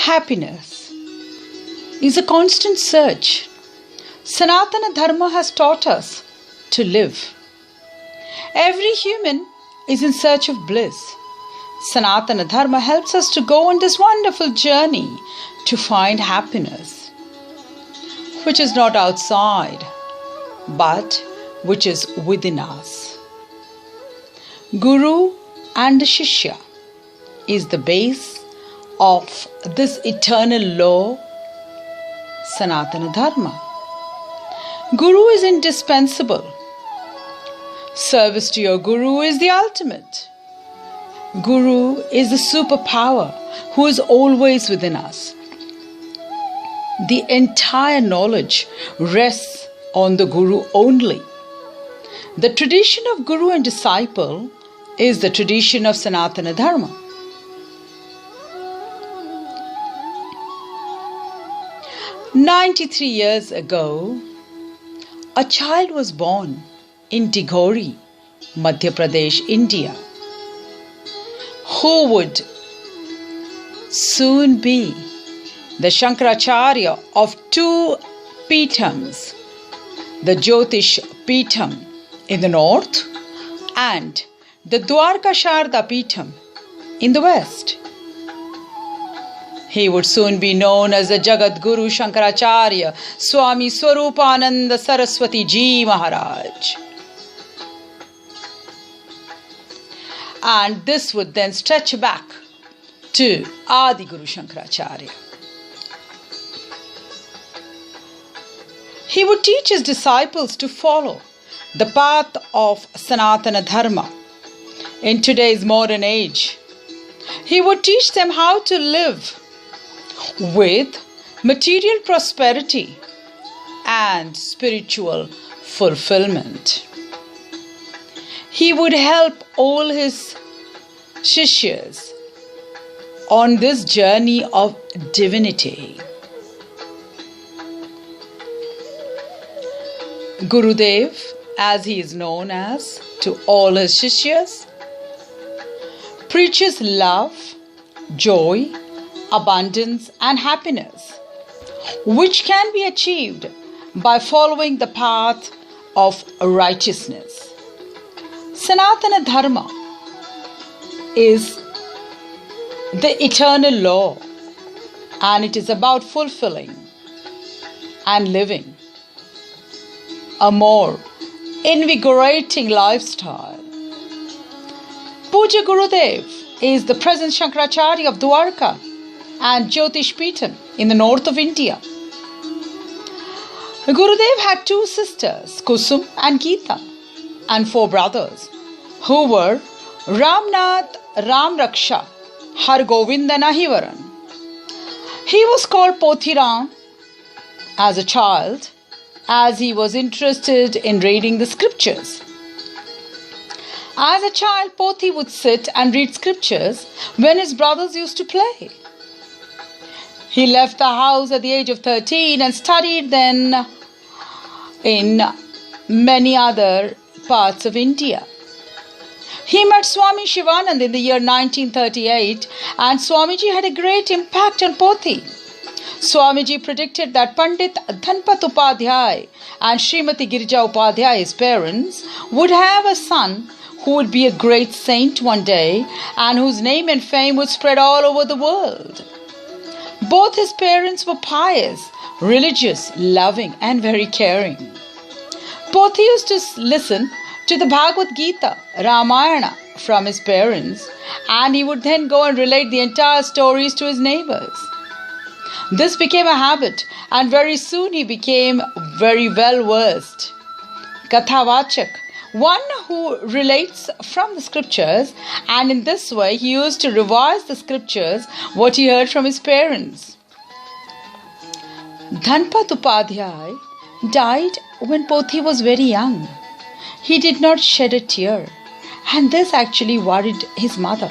Happiness is a constant search. Sanatana Dharma has taught us to live. Every human is in search of bliss. Sanatana Dharma helps us to go on this wonderful journey to find happiness, which is not outside, but which is within us. Guru and Shishya is the base of this eternal law, Sanatana Dharma. Guru is indispensable. Service to your Guru is the ultimate. Guru is the superpower who is always within us. The entire knowledge rests on the Guru only. The tradition of Guru and disciple is the tradition of Sanatana Dharma. "93 years ago, a child was born in Digori, Madhya Pradesh, India, who would soon be the Shankaracharya of two Peethams, the Jyotish Peetham in the north and the Dwarka Sharda Peetham in the west. He would soon be known as the Jagat Guru Shankaracharya, Swami Swaroopanand Sarasvati Ji Maharaj. And this would then stretch back to Adi Guru Shankaracharya. He would teach his disciples to follow the path of Sanatana Dharma. In today's modern age, he would teach them how to live with material prosperity and spiritual fulfillment. He would help all his Shishyas on this journey of divinity. Gurudev, as he is known as to all his Shishyas, preaches love, joy, abundance and happiness, which can be achieved by following the path of righteousness. Sanatana Dharma is the eternal law, and it is about fulfilling and living a more invigorating lifestyle. Puja Gurudev is the present Shankaracharya of Dwarka and Jyotish Peetham in the north of India. Gurudev had two sisters, Kusum and Geeta, and four brothers, who were Ramnath, Ramraksha, Hargovind and Ahivaran. He was called Pothiram as a child, as he was interested in reading the scriptures. As a child, Pothi would sit and read scriptures when his brothers used to play. He left the house at the age of 13 and studied then in many other parts of India. He met Swami Shivanand in the year 1938, and Swamiji had a great impact on Pothi. Swamiji predicted that Pandit Dhanpat Upadhyay and Srimati Girija Upadhyay, his parents, would have a son who would be a great saint one day and whose name and fame would spread all over the world. Both his parents were pious, religious, loving and very caring. Pothi used to listen to the Bhagavad Gita, Ramayana from his parents, and he would then go and relate the entire stories to his neighbors. This became a habit, and very soon he became very well versed. Kathavachak, one who relates from the scriptures, and in this way he used to revise the scriptures what he heard from his parents. Dhanpat Upadhyay died when Pothi was very young. He did not shed a tear, and this actually worried his mother.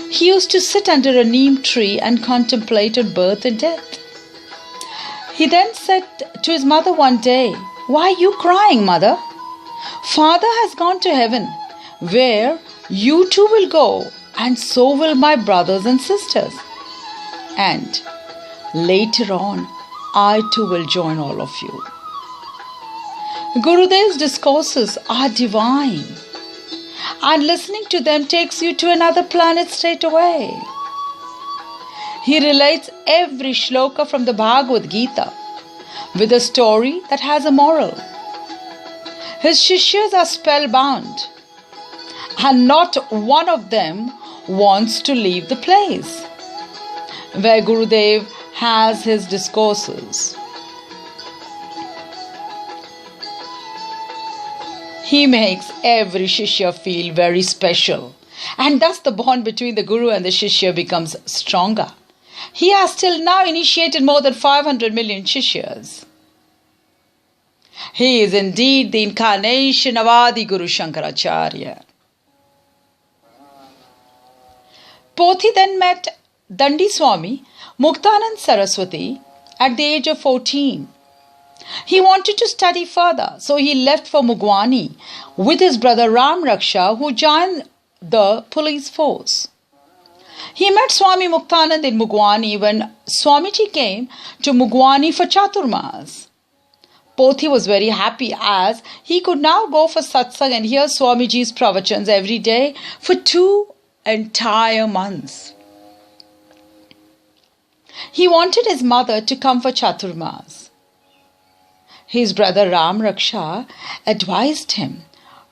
He used to sit under a neem tree and contemplated birth and death. He then said to his mother one day, "Why are you crying, mother? Father has gone to heaven, where you too will go, and so will my brothers and sisters." And later on, I too will join all of you. Gurudev's discourses are divine, and listening to them takes you to another planet straight away. He relates every shloka from the Bhagavad Gita with a story that has a moral. His Shishyas are spellbound, and not one of them wants to leave the place where Gurudev has his discourses. He makes every Shishya feel very special, and thus the bond between the Guru and the Shishya becomes stronger. He has till now initiated more than 500 million Shishyas. He is indeed the incarnation of Adi Guru Shankaracharya. Pothi then met Dandi Swami Muktanand Saraswati at the age of 14. He wanted to study further, so he left for Mugwani with his brother Ram Raksha, who joined the police force. He met Swami Muktanand in Mugwani when Swamiji came to Mugwani for Chaturmas. Pothi was very happy as he could now go for satsang and hear Swamiji's pravachans every day for 2 entire months. He wanted his mother to come for Chaturmas. His brother Ram Raksha advised him,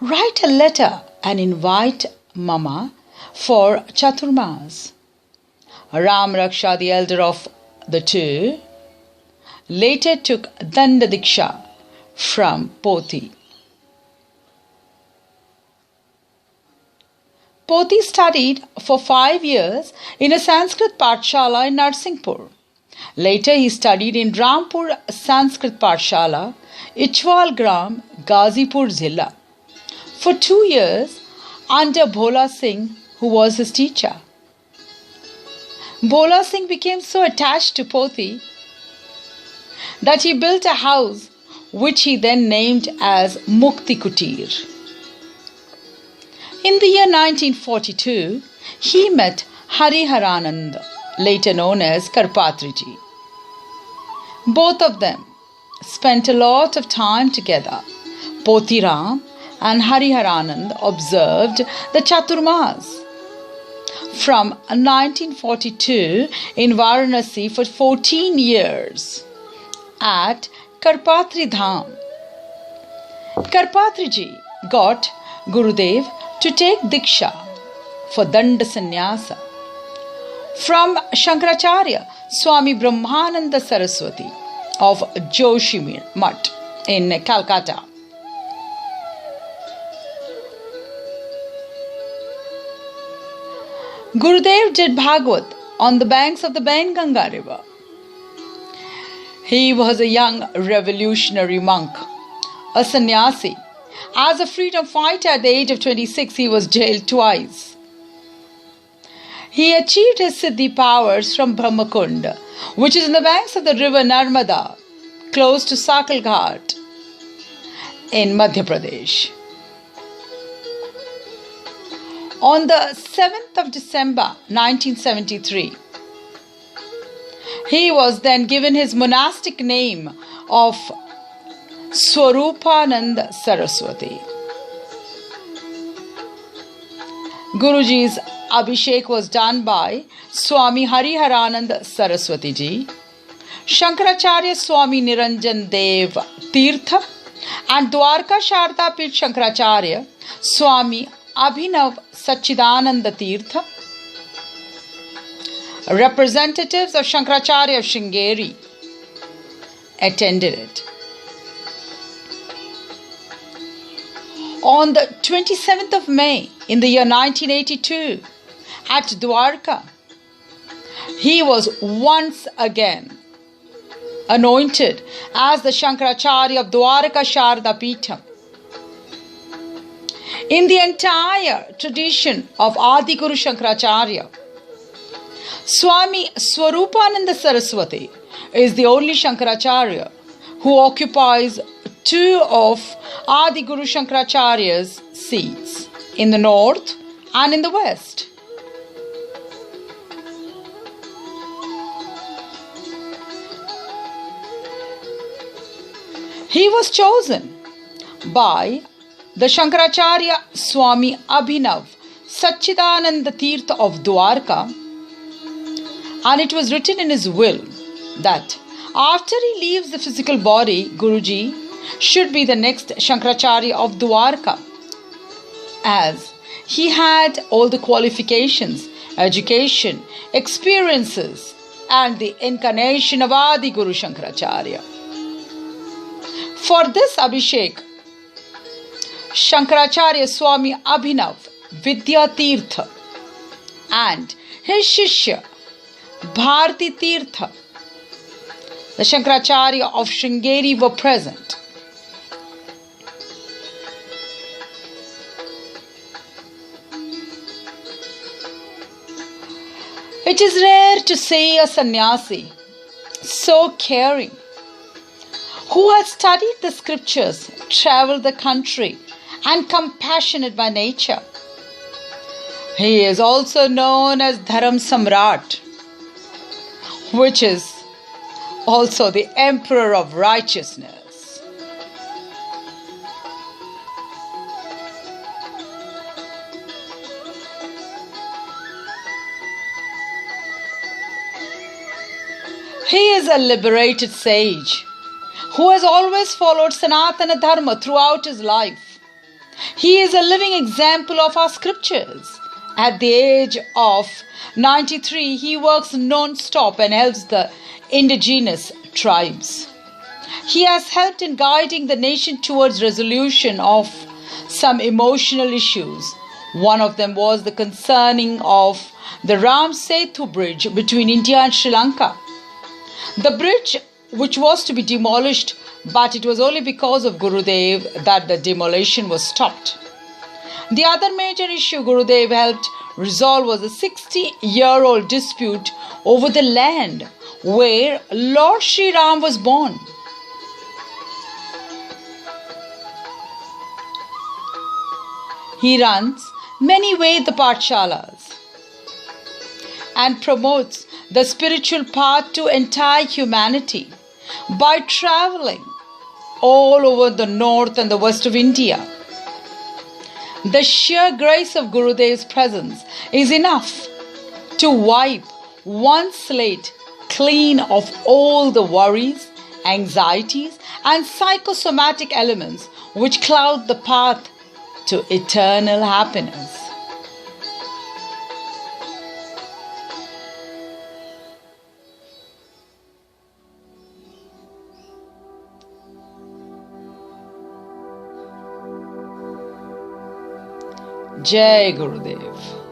write a letter and invite Mama for Chaturmas. Ram Raksha, the elder of the two, later took Danda Diksha from Pothi. Pothi studied for 5 years in a Sanskrit Pathshala in Narsinghpur. Later he studied in Rampur Sanskrit Pathshala, Ichwal Gram, Ghazipur Zilla, for 2 years under Bhola Singh, who was his teacher. Bhola Singh became so attached to Pothi that he built a house which he then named as Mukti Kutir. In the year 1942, he met Hariharanand, later known as Karpatriji. Both of them spent a lot of time together. Pothi Ram and Hariharanand observed the Chaturmas from 1942 in Varanasi for 14 years at Karpatri Dham. Karpatriji got Gurudev to take Diksha for Danda Sannyasa from Shankaracharya, Swami Brahmananda Saraswati of Joshi Mutt in Calcutta. Gurudev did Bhagavad on the banks of the Ben-Ganga river. He was a young revolutionary monk, a sannyasi. As a freedom fighter at the age of 26, he was jailed twice. He achieved his Siddhi powers from Brahmakund, which is in the banks of the river Narmada, close to Sakal Ghat in Madhya Pradesh. On the 7th of December 1973, he was then given his monastic name of Swaroopanand Saraswati. Guruji's Abhishek was done by Swami Hariharanand Saraswati ji, Shankaracharya Swami Niranjan Dev Tirtha, and Dwarka Sharda Pit Shankaracharya Swami Abhinav Sachidananda Tirtha. Representatives of Shankaracharya of Shringeri attended it. On the 27th of May in the year 1982 at Dwarka, he was once again anointed as the Shankaracharya of Dwarka Sharda Peetham. In the entire tradition of Adi Guru Shankaracharya, Swami Swaroopanand Saraswati is the only Shankaracharya who occupies 2 of Adi Guru Shankaracharya's seats, in the north and in the west. He was chosen by the Shankaracharya Swami Abhinav Sachidananda Tirtha of Dwarka, and it was written in his will that after he leaves the physical body, Guruji should be the next Shankaracharya of Dwarka, as he had all the qualifications, education, experiences, and the incarnation of Adi Guru Shankaracharya. For this Abhishek, Shankaracharya Swami Abhinav Vidya Tirtha and his Shishya Bharati Tirtha, the Shankaracharya of Sringeri, were present. It is rare to see a sannyasi so caring, who has studied the scriptures, travelled the country, and compassionate by nature. He is also known as Dharam Samrat, which is also the Emperor of Righteousness. He is a liberated sage who has always followed Sanatana Dharma throughout his life. He is a living example of our scriptures. At the age of 93, he works non-stop and helps the indigenous tribes. He has helped in guiding the nation towards resolution of some emotional issues. One of them was the concerning of the Ram Setu bridge between India and Sri Lanka. The bridge, which was to be demolished, but it was only because of Gurudev that the demolition was stopped. The other major issue Gurudev helped resolve was a 60-year-old dispute over the land where Lord Sri Ram was born. He runs many Veda Pathshalas and promotes the spiritual path to entire humanity by travelling all over the north and the west of India. The sheer grace of Gurudev's presence is enough to wipe one's slate clean of all the worries, anxieties, and psychosomatic elements which cloud the path to eternal happiness. Jai Gurudev.